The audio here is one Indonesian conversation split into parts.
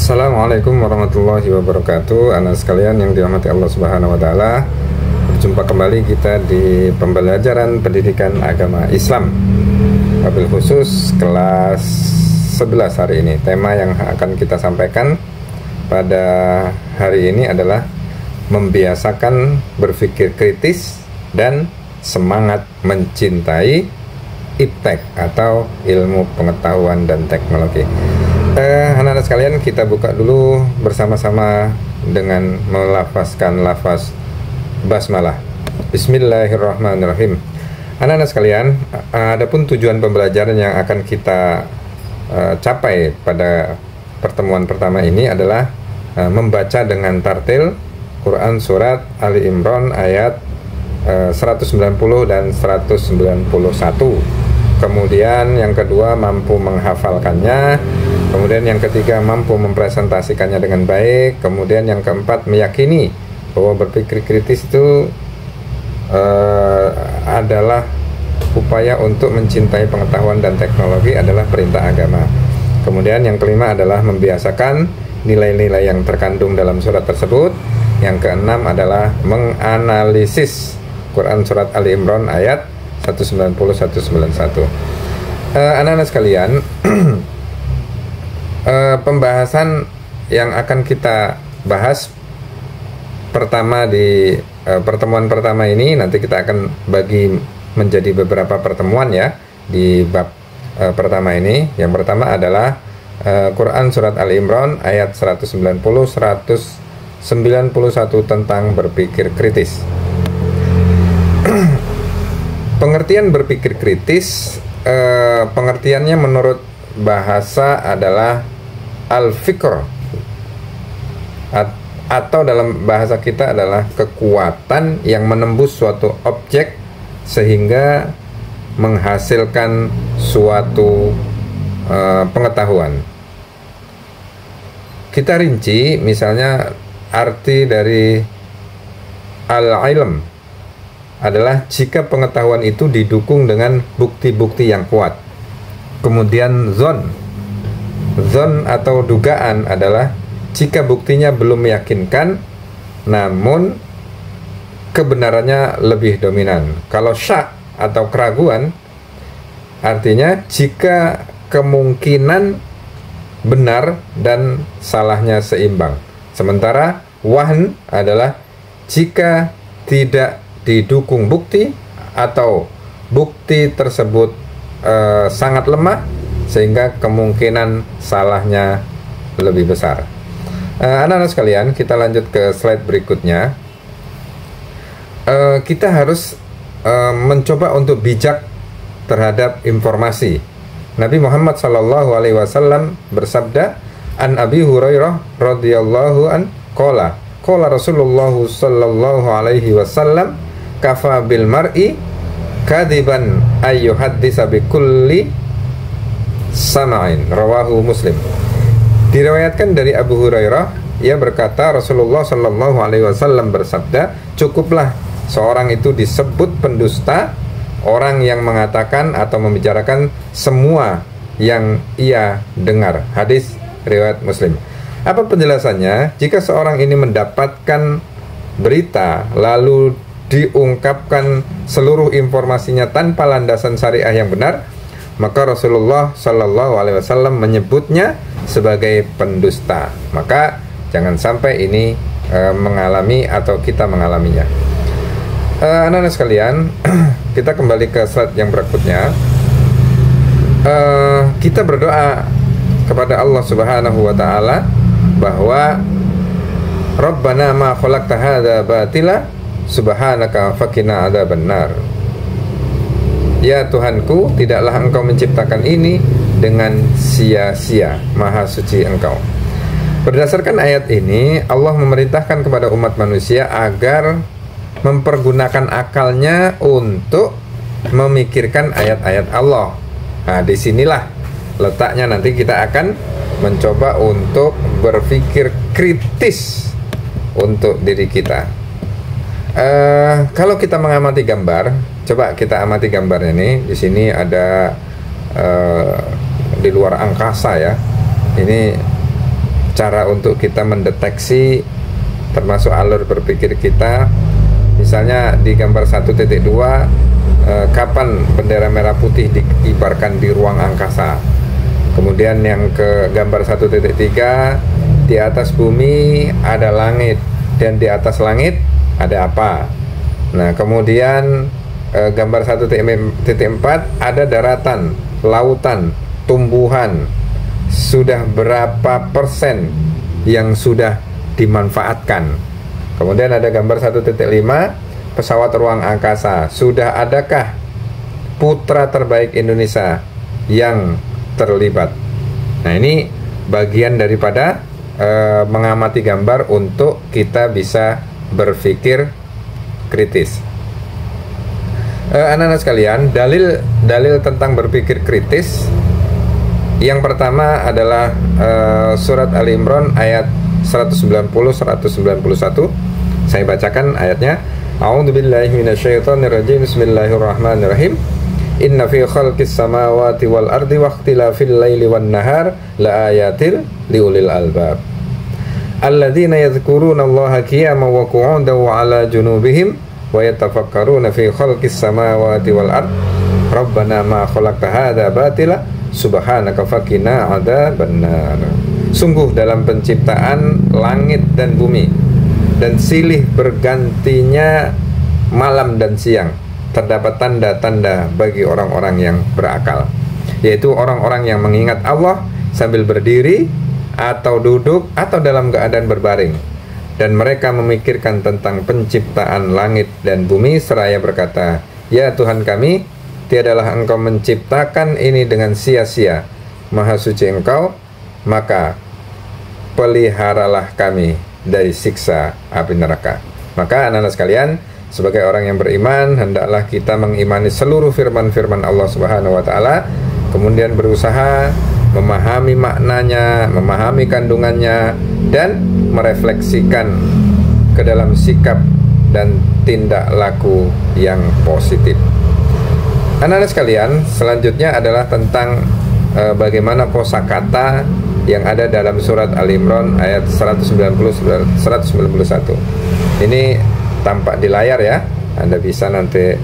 Assalamualaikum warahmatullahi wabarakatuh. Anak sekalian yang dirahmati Allah Subhanahu wa taala. Berjumpa kembali kita di pembelajaran pendidikan agama Islam. Wabil khusus kelas 11 hari ini. Tema yang akan kita sampaikan pada hari ini adalah membiasakan berpikir kritis dan semangat mencintai iptek atau ilmu pengetahuan dan teknologi. Anak-anak sekalian, kita buka dulu bersama-sama dengan melafazkan lafaz basmalah. Bismillahirrahmanirrahim. Anak-anak sekalian, adapun tujuan pembelajaran yang akan kita capai pada pertemuan pertama ini adalah membaca dengan tartil Quran surat Ali Imran ayat 190 dan 191. Kemudian yang kedua mampu menghafalkannya. Kemudian yang ketiga mampu mempresentasikannya dengan baik. Kemudian yang keempat meyakini bahwa berpikir kritis itu adalah upaya untuk mencintai pengetahuan dan teknologi, adalah perintah agama. Kemudian yang kelima adalah membiasakan nilai-nilai yang terkandung dalam surat tersebut. Yang keenam adalah menganalisis Quran surat Ali Imran ayat 190-191. Anak-anak sekalian, pembahasan yang akan kita bahas pertama di pertemuan pertama ini, nanti kita akan bagi menjadi beberapa pertemuan ya di bab pertama ini. Yang pertama adalah Quran surat Ali Imran ayat 190-191 tentang berpikir kritis. Pengertian berpikir kritis, pengertiannya menurut bahasa adalah al-fikr, atau dalam bahasa kita adalah kekuatan yang menembus suatu objek sehingga menghasilkan suatu pengetahuan. Kita rinci, misalnya arti dari al-ilm adalah jika pengetahuan itu didukung dengan bukti-bukti yang kuat. Kemudian zon atau dugaan adalah jika buktinya belum meyakinkan namun kebenarannya lebih dominan. Kalau syak atau keraguan artinya jika kemungkinan benar dan salahnya seimbang. Sementara wahn adalah jika tidak didukung bukti atau bukti tersebut sangat lemah sehingga kemungkinan salahnya lebih besar. Anak-anak sekalian, kita lanjut ke slide berikutnya. Kita harus mencoba untuk bijak terhadap informasi. Nabi Muhammad SAW bersabda, an Abi Hurairah radhiyallahu an qala Rasulullah sallallahu alaihi wasallam kafa bil mar'i kadiban ayyuhaddisa bi kulli sama'in, rawahu Muslim. Diriwayatkan dari Abu Hurairah, ia berkata Rasulullah sallallahu alaihi wasallam bersabda, cukuplah seorang itu disebut pendusta orang yang mengatakan atau membicarakan semua yang ia dengar. Hadis riwayat Muslim. Apa penjelasannya? Jika seorang ini mendapatkan berita lalu diungkapkan seluruh informasinya tanpa landasan syariah yang benar, maka Rasulullah Shallallahu Alaihi Wasallam menyebutnya sebagai pendusta. Maka jangan sampai ini mengalami atau kita mengalaminya. Anak-anak sekalian, kita kembali ke slide yang berikutnya. Kita berdoa kepada Allah Subhanahu Wa Taala bahwa Rabbana ma khalaqta hadza batila subhanaka faqina adzabannar. Ya Tuhanku, tidaklah Engkau menciptakan ini dengan sia-sia, maha suci Engkau. Berdasarkan ayat ini, Allah memerintahkan kepada umat manusia agar mempergunakan akalnya untuk memikirkan ayat-ayat Allah. Nah, disinilah letaknya, nanti kita akan mencoba untuk berpikir kritis untuk diri kita. Kalau kita mengamati gambar, coba kita amati gambarnya nih. Di sini ada di luar angkasa ya. Ini cara untuk kita mendeteksi termasuk alur berpikir kita. Misalnya di gambar 1.2, kapan bendera merah putih dikibarkan di ruang angkasa. Kemudian yang ke gambar 1.3, di atas bumi ada langit dan di atas langit ada apa. Nah kemudian gambar 1.4 ada daratan, lautan, tumbuhan, sudah berapa persen yang sudah dimanfaatkan. Kemudian ada gambar 1.5, pesawat ruang angkasa, sudah adakah putra terbaik Indonesia yang terlibat. Nah ini bagian daripada mengamati gambar untuk kita bisa berpikir kritis. Anak-anak sekalian, dalil tentang berpikir kritis yang pertama adalah surat Ali Imran ayat 190-191. Saya bacakan ayatnya. A'udzubillahi minasyaitonirrajim. Bismillahirrahmanirrahim. Inna fi khalqis samawati wal ardi wa ikhtilafil laili wan nahar la ayatil liulil albab. Alladzina yadhkuruna Allaha qiyaman wa qu'udan wa 'ala junubihim wa yatafakkaruna fi khalqis samawati wal ard. Rabbana ma khalaqta hadza batila subhanaka faqina 'adzabannar. Sungguh dalam penciptaan langit dan bumi dan silih bergantinya malam dan siang terdapat tanda-tanda bagi orang-orang yang berakal, yaitu orang-orang yang mengingat Allah sambil berdiri atau duduk atau dalam keadaan berbaring, dan mereka memikirkan tentang penciptaan langit dan bumi seraya berkata, ya Tuhan kami, tiadalah Engkau menciptakan ini dengan sia-sia, Maha suci Engkau, maka peliharalah kami dari siksa api neraka. Maka anak-anak sekalian, sebagai orang yang beriman, hendaklah kita mengimani seluruh firman-firman Allah Subhanahu wa taala, kemudian berusaha memahami maknanya, memahami kandungannya, dan merefleksikan ke dalam sikap dan tindak laku yang positif. Anak-anak sekalian, selanjutnya adalah tentang bagaimana kosakata yang ada dalam surat Al Imran ayat 191. Ini tampak di layar ya. Anda bisa nanti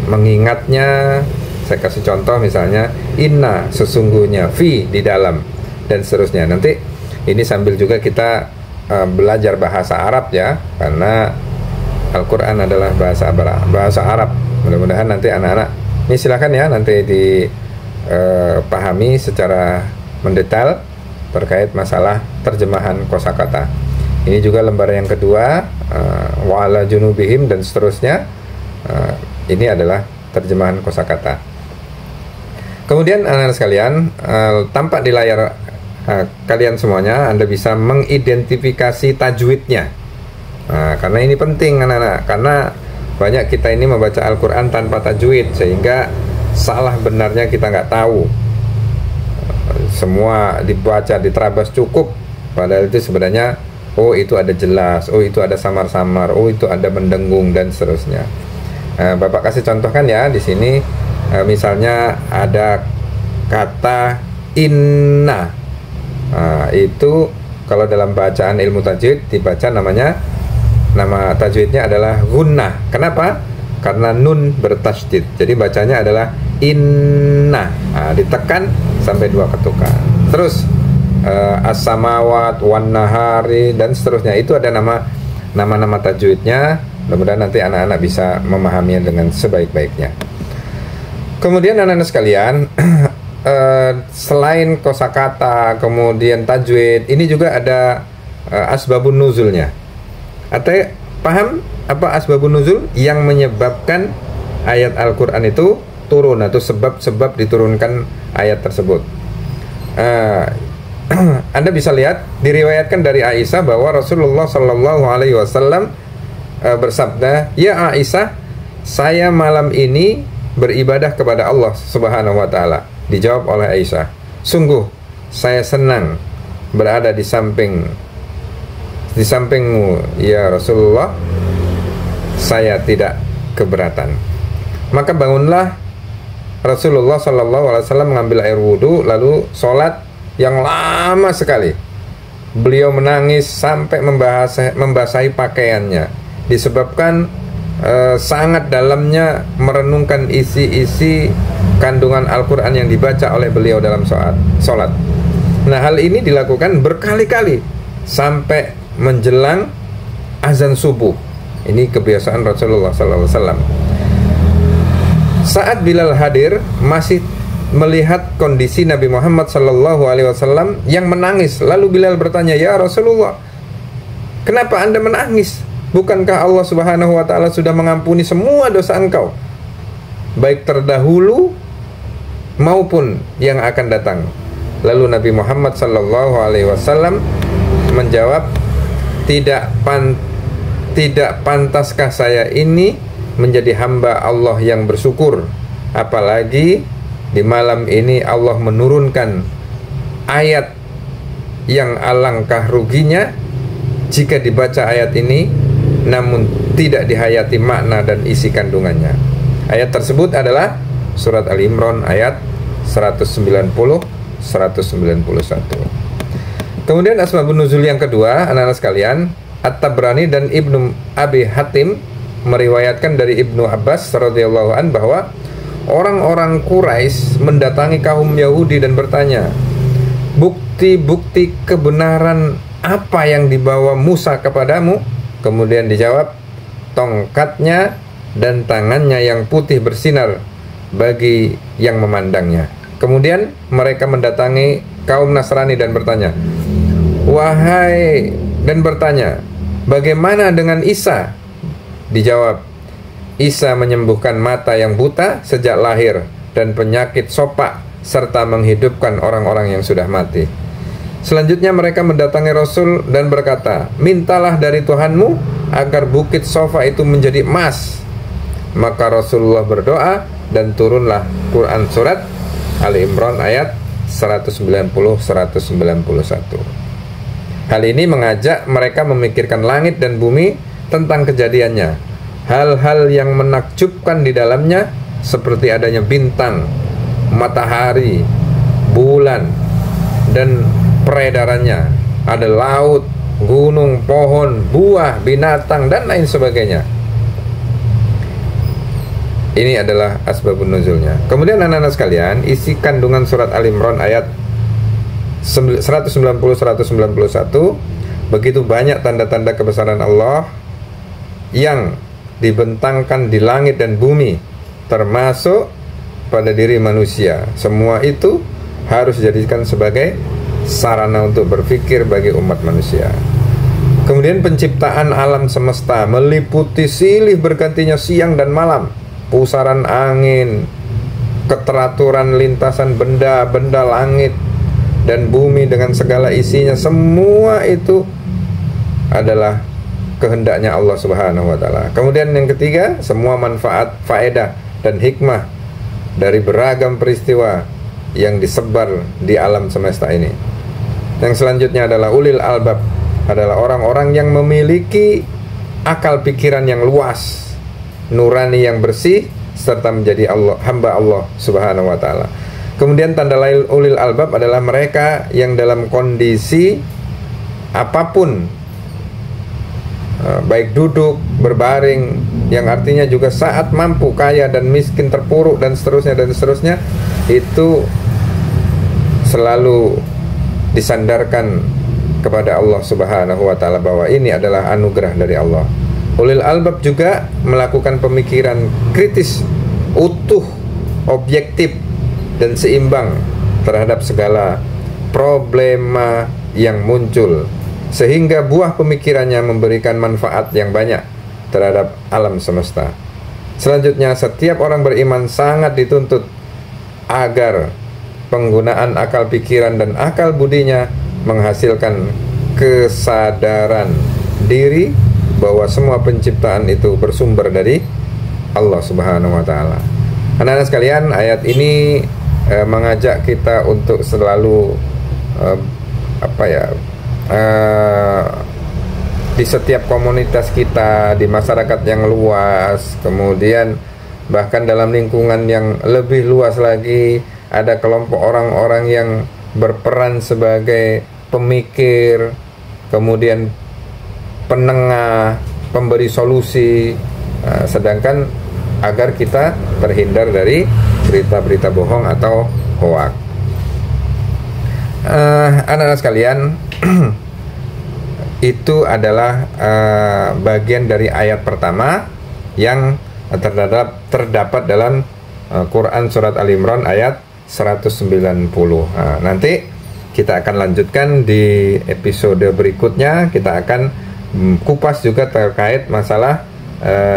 mengingatnya. Saya kasih contoh misalnya inna, sesungguhnya, fi, di dalam, dan seterusnya. Nanti ini sambil juga kita belajar bahasa Arab ya, karena Al-Quran adalah bahasa Arab. Mudah-mudahan nanti anak-anak ini silakan ya nanti pahami secara mendetail terkait masalah terjemahan kosakata. Ini juga lembar yang kedua, wa ala junubihim dan seterusnya. Ini adalah terjemahan kosakata. Kemudian anak-anak sekalian, tampak di layar kalian semuanya, Anda bisa mengidentifikasi tajwidnya. Karena ini penting anak-anak, karena banyak kita ini membaca Al-Quran tanpa tajwid, sehingga salah benarnya kita nggak tahu. Semua dibaca, diterabas cukup, padahal itu sebenarnya oh itu ada jelas, oh itu ada samar-samar, oh itu ada mendengung dan seterusnya. Bapak kasih contohkan ya di sini, misalnya ada kata inna. Itu kalau dalam bacaan ilmu tajwid dibaca nama tajwidnya adalah gunnah. Kenapa? Karena nun bertasydid, jadi bacanya adalah inna. Ditekan sampai 2 ketukan. Terus as-samawat wan nahari dan seterusnya, itu ada nama-nama tajwidnya. Mudah-mudahan nanti anak-anak bisa memahaminya dengan sebaik-baiknya. Kemudian anak-anak sekalian, selain kosakata kemudian tajwid, ini juga ada asbabun nuzulnya. Atau paham apa asbabun nuzul yang menyebabkan ayat Al-Quran itu turun, atau sebab-sebab diturunkan ayat tersebut? Anda bisa lihat, diriwayatkan dari Aisyah bahwa Rasulullah Shallallahu Alaihi Wasallam bersabda, ya Aisyah, saya malam ini beribadah kepada Allah Subhanahu Wa Taala. Dijawab oleh Aisyah, sungguh saya senang berada di sampingmu ya Rasulullah, saya tidak keberatan. Maka bangunlah Rasulullah Shallallahu Alaihi Wasallam mengambil air wudhu, lalu sholat yang lama sekali. Beliau menangis sampai membasahi pakaiannya, disebabkan sangat dalamnya merenungkan isi-isi kandungan Al-Quran yang dibaca oleh beliau dalam sholat. Nah, hal ini dilakukan berkali-kali sampai menjelang azan subuh. Ini kebiasaan Rasulullah SAW. Saat Bilal hadir, masih melihat kondisi Nabi Muhammad SAW yang menangis. Lalu Bilal bertanya, "Ya Rasulullah, kenapa Anda menangis? Bukankah Allah Subhanahu wa Ta'ala sudah mengampuni semua dosa engkau, baik terdahulu maupun yang akan datang?" Lalu Nabi Muhammad SAW menjawab, tidak pantaskah saya ini menjadi hamba Allah yang bersyukur, apalagi di malam ini Allah menurunkan ayat yang alangkah ruginya jika dibaca ayat ini namun tidak dihayati makna dan isi kandungannya. Ayat tersebut adalah surat Al-Imran ayat 190-191. Kemudian asbabun nuzul yang kedua, anak-anak sekalian, At-Tabrani dan Ibnu Abi Hatim meriwayatkan dari Ibnu Abbas radhiyallahu an bahwa orang-orang Quraisy mendatangi kaum Yahudi dan bertanya, "Bukti-bukti kebenaran apa yang dibawa Musa kepadamu?" Kemudian dijawab, "Tongkatnya dan tangannya yang putih bersinar bagi yang memandangnya." Kemudian mereka mendatangi kaum Nasrani dan bertanya, "Bagaimana dengan Isa?" Dijawab, "Isa menyembuhkan mata yang buta sejak lahir dan penyakit sopak serta menghidupkan orang-orang yang sudah mati." Selanjutnya mereka mendatangi Rasul dan berkata, "Mintalah dari Tuhanmu agar bukit Sofa itu menjadi emas." Maka Rasulullah berdoa dan turunlah Quran surat Ali Imran ayat 190-191. Hal ini mengajak mereka memikirkan langit dan bumi tentang kejadiannya. Hal-hal yang menakjubkan di dalamnya seperti adanya bintang, matahari, bulan, dan peredarannya. Ada laut, gunung, pohon, buah, binatang, dan lain sebagainya. Ini adalah asbabun nuzulnya. Kemudian anak-anak sekalian, isi kandungan surat Al-Imran ayat 190-191, begitu banyak tanda-tanda kebesaran Allah yang dibentangkan di langit dan bumi, termasuk pada diri manusia. Semua itu harus dijadikan sebagai sarana untuk berpikir bagi umat manusia. Kemudian penciptaan alam semesta meliputi silih bergantinya siang dan malam, pusaran angin, keteraturan lintasan benda-benda langit dan bumi dengan segala isinya. Semua itu adalah kehendaknya Allah Subhanahu wa Ta'ala. Kemudian yang ketiga, semua manfaat, faedah dan hikmah dari beragam peristiwa yang disebar di alam semesta ini. Yang selanjutnya adalah ulil albab, adalah orang-orang yang memiliki akal pikiran yang luas, nurani yang bersih, serta menjadi hamba Allah Subhanahu wa Ta'ala. Kemudian tanda lain ulil albab adalah mereka yang dalam kondisi apapun, baik duduk, berbaring, yang artinya juga saat mampu, kaya dan miskin, terpuruk dan seterusnya, itu selalu disandarkan kepada Allah Subhanahu wa Ta'ala, bahwa ini adalah anugerah dari Allah. Ulil albab juga melakukan pemikiran kritis, utuh, objektif, dan seimbang terhadap segala problema yang muncul, sehingga buah pemikirannya memberikan manfaat yang banyak terhadap alam semesta. Selanjutnya, setiap orang beriman sangat dituntut agar penggunaan akal pikiran dan akal budinya menghasilkan kesadaran diri bahwa semua penciptaan itu bersumber dari Allah Subhanahu wa Ta'ala. Anak-anak sekalian, ayat ini mengajak kita untuk selalu di setiap komunitas kita, di masyarakat yang luas, kemudian bahkan dalam lingkungan yang lebih luas lagi, ada kelompok orang-orang yang berperan sebagai pemikir, kemudian penengah, pemberi solusi, sedangkan agar kita terhindar dari berita-berita bohong atau hoak. Anak-anak sekalian, itu adalah bagian dari ayat pertama yang terdapat dalam Quran surat Al-Imran ayat 190. Nanti kita akan lanjutkan di episode berikutnya. Kita akan kupas juga terkait masalah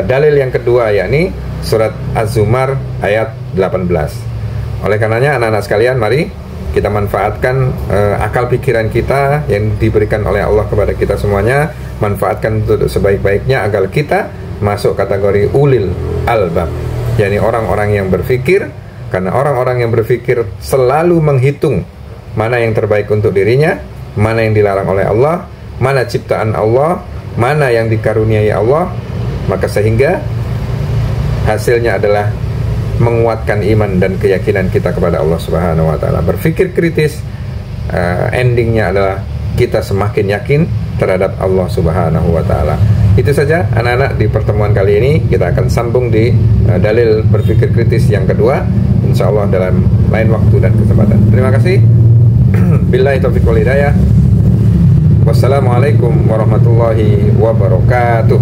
dalil yang kedua, yakni surat Az-Zumar ayat 18. Oleh karenanya anak-anak sekalian, mari kita manfaatkan akal pikiran kita yang diberikan oleh Allah kepada kita semuanya, manfaatkan untuk sebaik-baiknya agar kita masuk kategori ulil albab, yakni orang-orang yang berpikir. Karena orang-orang yang berpikir selalu menghitung mana yang terbaik untuk dirinya, mana yang dilarang oleh Allah, mana ciptaan Allah, mana yang dikaruniai Allah, maka sehingga hasilnya adalah menguatkan iman dan keyakinan kita kepada Allah Subhanahu wa taala. Berpikir kritis, endingnya adalah kita semakin yakin terhadap Allah Subhanahu wa taala. Itu saja anak-anak di pertemuan kali ini. Kita akan sambung di dalil berpikir kritis yang kedua, insyaallah dalam lain waktu dan kesempatan. Terima kasih. Billahi taufiq wal hidayah. Wassalamualaikum warahmatullahi wabarakatuh.